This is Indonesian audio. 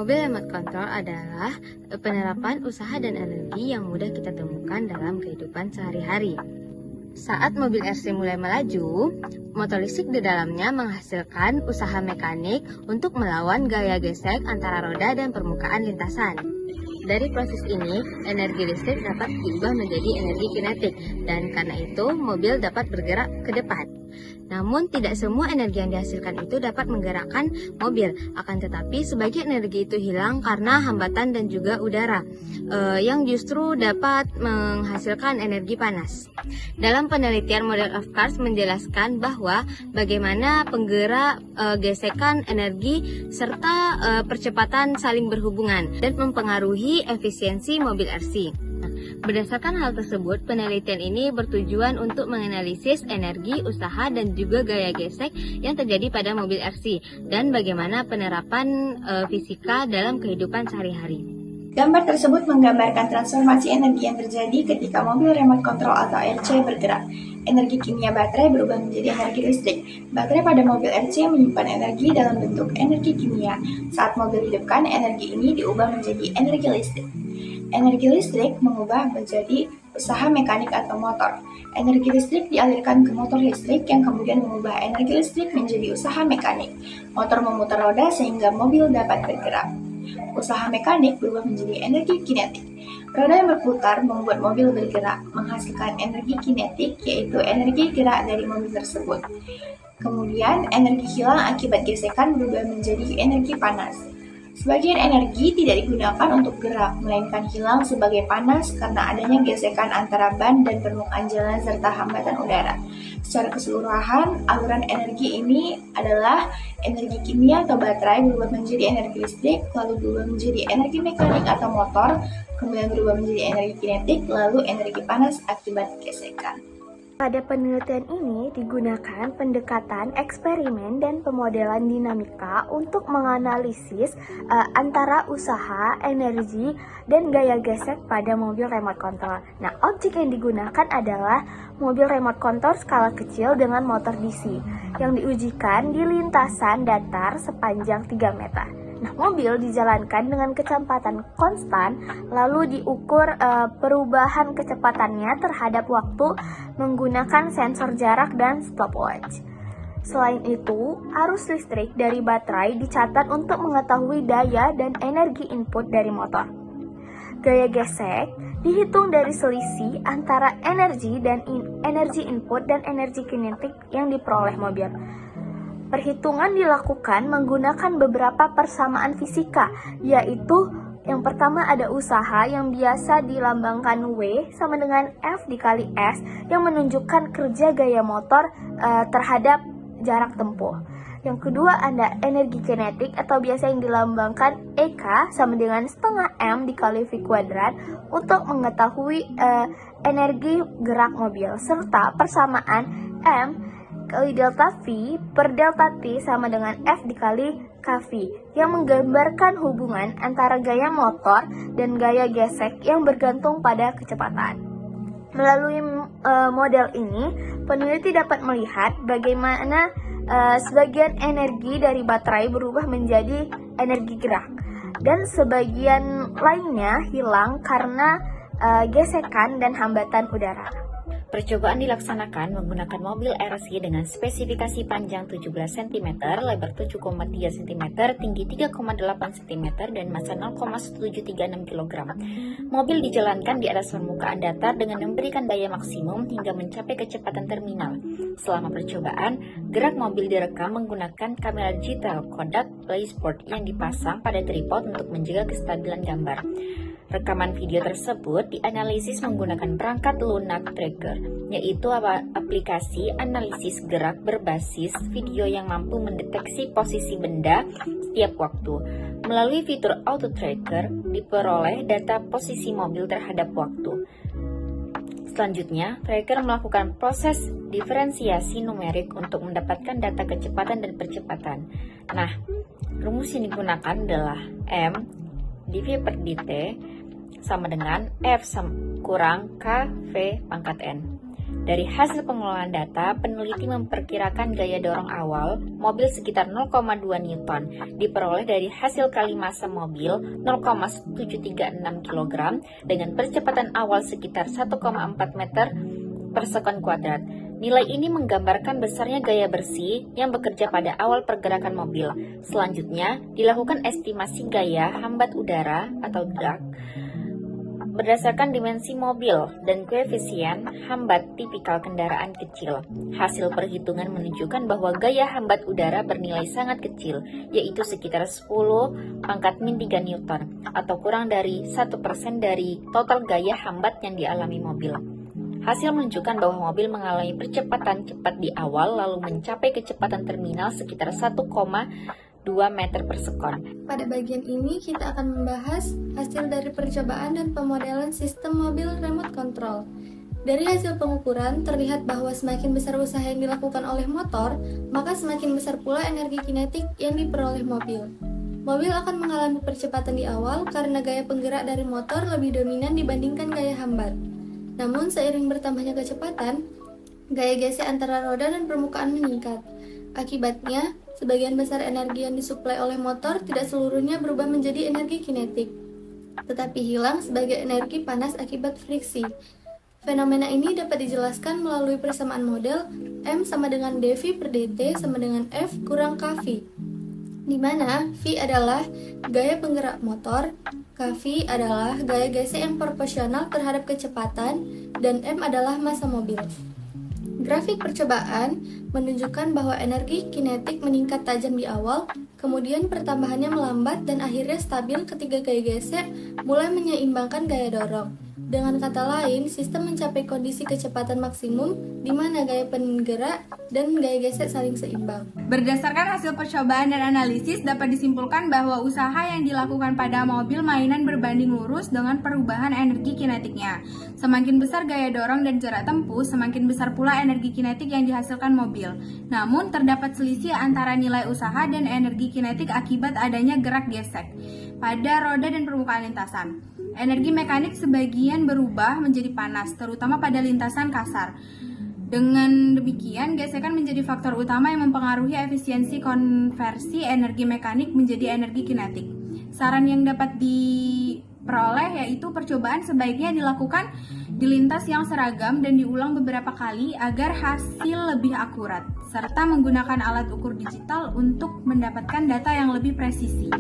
Mobil remote control adalah penerapan usaha dan energi yang mudah kita temukan dalam kehidupan sehari-hari. Saat mobil RC mulai melaju, motor listrik di dalamnya menghasilkan usaha mekanik untuk melawan gaya gesek antara roda dan permukaan lintasan. Dari proses ini, energi listrik dapat diubah menjadi energi kinetik, dan karena itu mobil dapat bergerak ke depan. Namun, tidak semua energi yang dihasilkan itu dapat menggerakkan mobil. Akan tetapi, sebagian energi itu hilang karena hambatan dan juga udara, yang justru dapat menghasilkan energi panas. Dalam penelitian Model of Cars menjelaskan bahwa bagaimana penggerak, gesekan energi, serta percepatan saling berhubungan dan mempengaruhi efisiensi mobil RC. Berdasarkan hal tersebut, penelitian ini bertujuan untuk menganalisis energi, usaha, dan juga gaya gesek yang terjadi pada mobil RC dan bagaimana penerapan fisika dalam kehidupan sehari-hari. Gambar tersebut menggambarkan transformasi energi yang terjadi ketika mobil remote control atau RC bergerak. Energi kimia baterai berubah menjadi energi listrik. Baterai pada mobil RC menyimpan energi dalam bentuk energi kimia. Saat mobil dihidupkan, energi ini diubah menjadi energi listrik. Energi listrik mengubah menjadi usaha mekanik atau motor. Energi listrik dialirkan ke motor listrik yang kemudian mengubah energi listrik menjadi usaha mekanik. Motor memutar roda sehingga mobil dapat bergerak. Usaha mekanik berubah menjadi energi kinetik. Roda yang berputar membuat mobil bergerak, menghasilkan energi kinetik, yaitu energi gerak dari mobil tersebut. Kemudian, energi hilang akibat gesekan berubah menjadi energi panas. Sebagian energi tidak digunakan untuk gerak, melainkan hilang sebagai panas karena adanya gesekan antara ban dan permukaan jalan serta hambatan udara. Secara keseluruhan, aliran energi ini adalah energi kimia atau baterai berubah menjadi energi listrik, lalu berubah menjadi energi mekanik atau motor, kemudian berubah menjadi energi kinetik, lalu energi panas akibat gesekan. Pada penelitian ini digunakan pendekatan eksperimen dan pemodelan dinamika untuk menganalisis antara usaha, energi, dan gaya gesek pada mobil remote control. Nah, objek yang digunakan adalah mobil remote control skala kecil dengan motor DC yang diujikan di lintasan datar sepanjang 3 meter. Nah, mobil dijalankan dengan kecepatan konstan, lalu diukur perubahan kecepatannya terhadap waktu menggunakan sensor jarak dan stopwatch. Selain itu, arus listrik dari baterai dicatat untuk mengetahui daya dan energi input dari motor. Gaya gesek dihitung dari selisih antara energi dan energi input dan energi kinetik yang diperoleh mobil. Perhitungan dilakukan menggunakan beberapa persamaan fisika, yaitu yang pertama ada usaha yang biasa dilambangkan W sama dengan F dikali S yang menunjukkan kerja gaya motor terhadap jarak tempuh. Yang kedua ada energi kinetik atau biasa yang dilambangkan EK sama dengan setengah M dikali V kuadrat untuk mengetahui energi gerak mobil, serta persamaan M kali delta V per delta T sama dengan F dikali kV yang menggambarkan hubungan antara gaya motor dan gaya gesek yang bergantung pada kecepatan. Melalui model ini, peneliti dapat melihat bagaimana sebagian energi dari baterai berubah menjadi energi gerak dan sebagian lainnya hilang karena gesekan dan hambatan udara. Percobaan dilaksanakan menggunakan mobil RC dengan spesifikasi panjang 17 cm, lebar 7,3 cm, tinggi 3,8 cm, dan massa 0,1736 kg. Mobil dijalankan di atas permukaan datar dengan memberikan daya maksimum hingga mencapai kecepatan terminal. Selama percobaan, gerak mobil direkam menggunakan kamera digital Kodak PlaySport yang dipasang pada tripod untuk menjaga kestabilan gambar. Rekaman video tersebut dianalisis menggunakan perangkat Lunak Tracker, yaitu aplikasi analisis gerak berbasis video yang mampu mendeteksi posisi benda setiap waktu. Melalui fitur Auto Tracker, diperoleh data posisi mobil terhadap waktu. Selanjutnya, tracker melakukan proses diferensiasi numerik untuk mendapatkan data kecepatan dan percepatan. Nah, rumus yang digunakan adalah M dV per dt sama dengan F kurang KV pangkat N. Dari hasil pengelolaan data, peneliti memperkirakan gaya dorong awal mobil sekitar 0,2 Newton, diperoleh dari hasil kali massa mobil 0,736 kg dengan percepatan awal sekitar 1,4 meter per sekon kuadrat. Nilai ini menggambarkan besarnya gaya bersih yang bekerja pada awal pergerakan mobil. Selanjutnya, dilakukan estimasi gaya hambat udara atau drag berdasarkan dimensi mobil dan koefisien hambat tipikal kendaraan kecil. Hasil perhitungan menunjukkan bahwa gaya hambat udara bernilai sangat kecil, yaitu sekitar 10 pangkat min 3 Newton, atau kurang dari 1% dari total gaya hambat yang dialami mobil. Hasil menunjukkan bahwa mobil mengalami percepatan cepat di awal lalu mencapai kecepatan terminal sekitar 1,2 meter per sekon. Pada bagian ini kita akan membahas hasil dari percobaan dan pemodelan sistem mobil remote control. Dari hasil pengukuran terlihat bahwa semakin besar usaha yang dilakukan oleh motor, maka semakin besar pula energi kinetik yang diperoleh mobil. Mobil akan mengalami percepatan di awal karena gaya penggerak dari motor lebih dominan dibandingkan gaya hambat. Namun seiring bertambahnya kecepatan, gaya gesek antara roda dan permukaan meningkat. Akibatnya, sebagian besar energi yang disuplai oleh motor tidak seluruhnya berubah menjadi energi kinetik, tetapi hilang sebagai energi panas akibat friksi. Fenomena ini dapat dijelaskan melalui persamaan model M sama dengan dV per dt sama dengan F kurang kV, di mana V adalah gaya penggerak motor, kV adalah gaya gesek yang proporsional terhadap kecepatan, dan M adalah massa mobil. Grafik percobaan menunjukkan bahwa energi kinetik meningkat tajam di awal, kemudian pertambahannya melambat dan akhirnya stabil ketika gaya gesek mulai menyeimbangkan gaya dorong. Dengan kata lain, sistem mencapai kondisi kecepatan maksimum di mana gaya penggerak dan gaya gesek saling seimbang. Berdasarkan hasil percobaan dan analisis, dapat disimpulkan bahwa usaha yang dilakukan pada mobil mainan berbanding lurus dengan perubahan energi kinetiknya. Semakin besar gaya dorong dan jarak tempuh, semakin besar pula energi kinetik yang dihasilkan mobil. Namun, terdapat selisih antara nilai usaha dan energi kinetik akibat adanya gerak gesek pada roda dan permukaan lintasan. Energi mekanik sebagian berubah menjadi panas, terutama pada lintasan kasar. Dengan demikian, gesekan menjadi faktor utama yang mempengaruhi efisiensi konversi energi mekanik menjadi energi kinetik. Saran yang dapat diperoleh yaitu percobaan sebaiknya dilakukan di lintas yang seragam dan diulang beberapa kali agar hasil lebih akurat, serta menggunakan alat ukur digital untuk mendapatkan data yang lebih presisi.